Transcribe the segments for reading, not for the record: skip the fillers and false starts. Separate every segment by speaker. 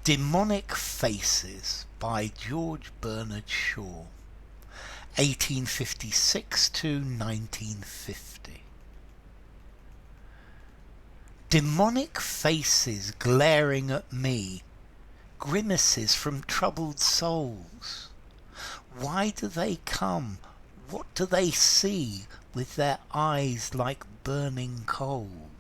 Speaker 1: Demonic Faces by George Bernard Shaw, 1856 to 1950. Demonic faces glaring at me, grimaces from troubled souls. Why do they come? What do they see with their eyes like burning coals?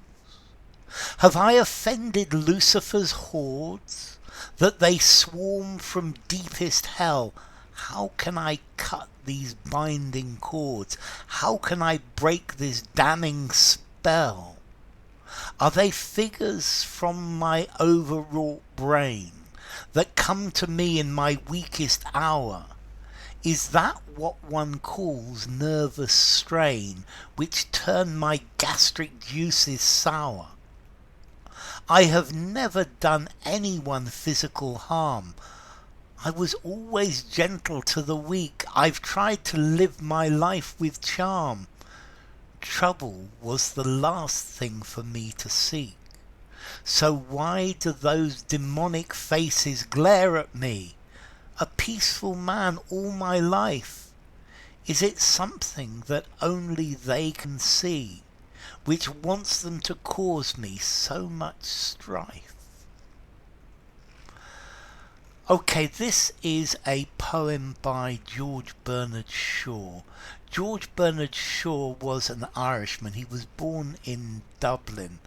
Speaker 1: Have I offended Lucifer's hordes, that they swarm from deepest hell? How can I cut these binding cords? How can I break this damning spell? Are they figures from my overwrought brain that come to me in my weakest hour? Is that what one calls nervous strain, which turn my gastric juices sour? I have never done anyone physical harm. I was always gentle to the weak. I've tried to live my life with charm. Trouble was the last thing for me to seek. So why do those demonic faces glare at me? A peaceful man all my life. Is it something that only they can see, which wants them to cause me so much strife? Okay, this is a poem by George Bernard Shaw. George Bernard Shaw was an Irishman. He was born in Dublin.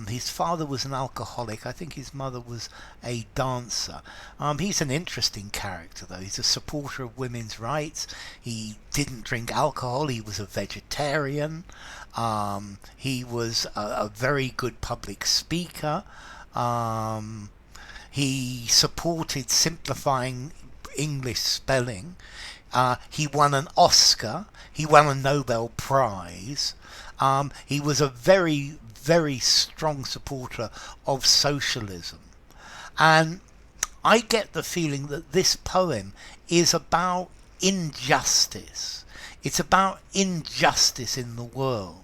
Speaker 1: His father was an alcoholic. I think his mother was a dancer. He's an interesting character, though. He's a supporter of women's rights. He didn't drink alcohol. He was a vegetarian. He was a very good public speaker. He supported simplifying English spelling. He won an Oscar. He won a Nobel Prize. He was a very strong supporter of socialism. And I get the feeling that this poem is about injustice. It's about injustice in the world.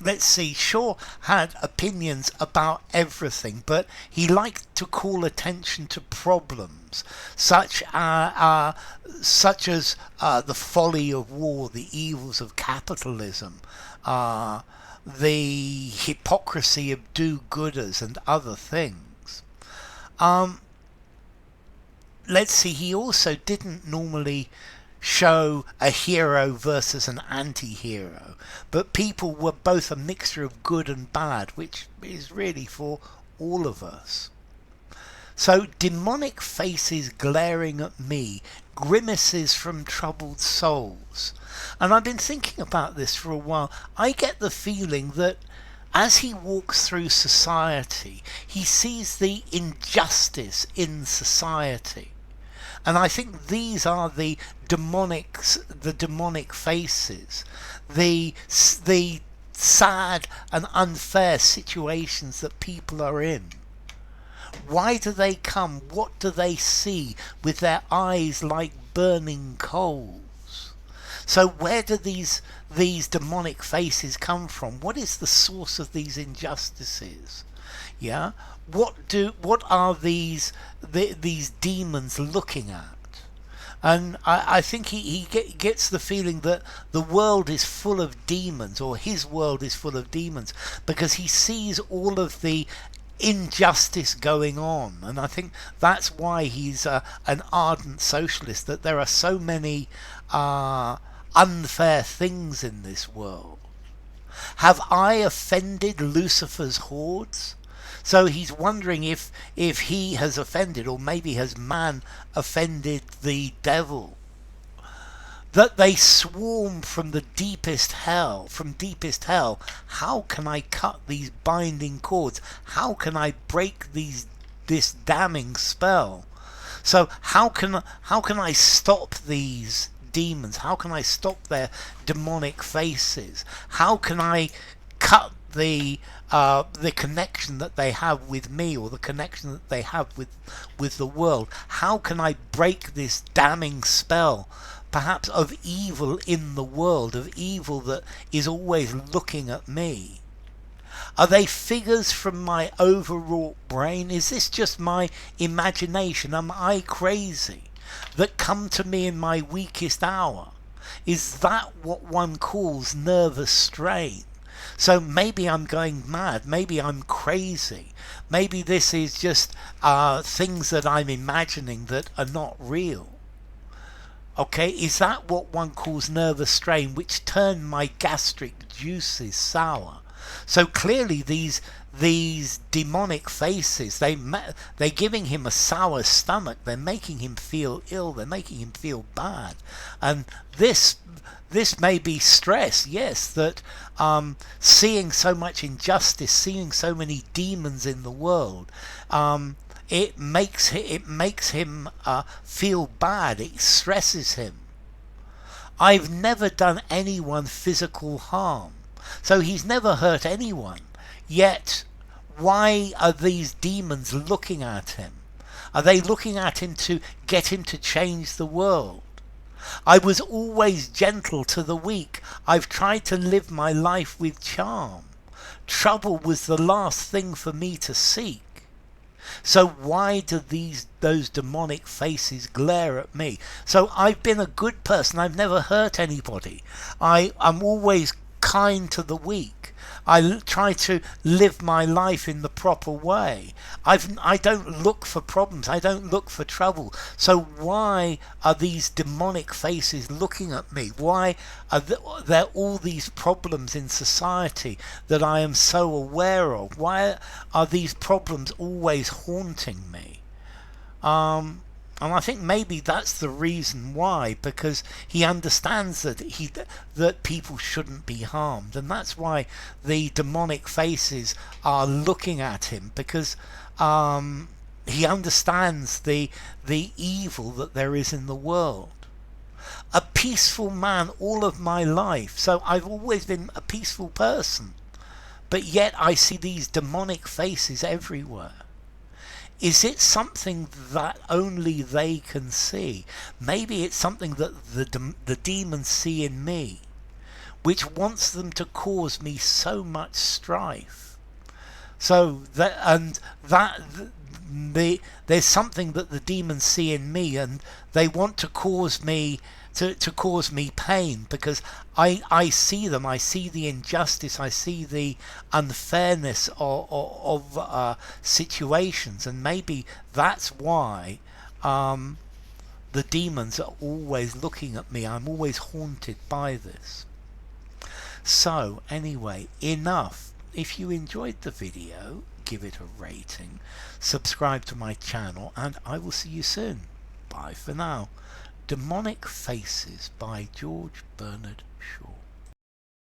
Speaker 1: Let's see, Shaw had opinions about everything, but he liked to call attention to problems such as the folly of war, the evils of capitalism, the hypocrisy of do-gooders and other things. Let's see, he also didn't normally show a hero versus an anti-hero, but people were both a mixture of good and bad, which is really for all of us. So, demonic faces glaring at me, grimaces from troubled souls. And I've been thinking about this for a while. I get the feeling that as he walks through society, he sees the injustice in society. And I think these are the demonic faces, the sad and unfair situations that people are in. Why do they come? What do they see with their eyes like burning coals? So where do these demonic faces come from? What is the source of these injustices? Yeah, what are these demons looking at? And I think he gets the feeling that the world is full of demons, or his world is full of demons, because he sees all of the injustice going on. And I think that's why he's an ardent socialist, that there are so many unfair things in this world. Have I offended Lucifer's hordes? So he's wondering if he has offended, or maybe has man offended the devil. That they swarm from the deepest hell, how can I cut these binding cords? How can I break this damning spell? So how can I stop these demons? How can I stop their demonic faces? How can I cut the connection that they have with me, or the connection that they have with the world? How can I break this damning spell, perhaps of evil in the world, of evil that is always looking at me? Are they figures from my overwrought brain? Is this just my imagination? Am I crazy? That come to me in my weakest hour? Is that what one calls nervous strain? So maybe I'm going mad, maybe I'm crazy, maybe this is just things that I'm imagining that are not real. Okay, is that what one calls nervous strain, which turn my gastric juices sour? So clearly these demonic faces, they're giving him a sour stomach, they're making him feel ill, they're making him feel bad. And this may be stress, yes, that seeing so much injustice, seeing so many demons in the world, it makes him feel bad. It stresses him. I've never done anyone physical harm, so he's never hurt anyone. Yet, why are these demons looking at him? Are they looking at him to get him to change the world? I was always gentle to the weak. I've tried to live my life with charm. Trouble was the last thing for me to seek. So why do those demonic faces glare at me? So I've been a good person. I've never hurt anybody. I'm always kind to the weak. I try to live my life in the proper way. I don't look for problems. I don't look for trouble. So why are these demonic faces looking at me? Why are there all these problems in society that I am so aware of? Why are these problems always haunting me? And I think maybe that's the reason why, because he understands that people shouldn't be harmed, and that's why the demonic faces are looking at him, because he understands the evil that there is in the world. A peaceful man all of my life, so I've always been a peaceful person, but yet I see these demonic faces everywhere. Is it something that only they can see? Maybe it's something that the demons see in me, which wants them to cause me so much strife. So there's something that the demons see in me, and they want to cause me to cause me pain, because I see them, I see the injustice, I see the unfairness of situations, and maybe that's why the demons are always looking at me. I'm always haunted by this. So anyway, enough. If you enjoyed the video, give it a rating, subscribe to my channel, and I will see you soon. Bye for now. Demonic Faces by George Bernard Shaw.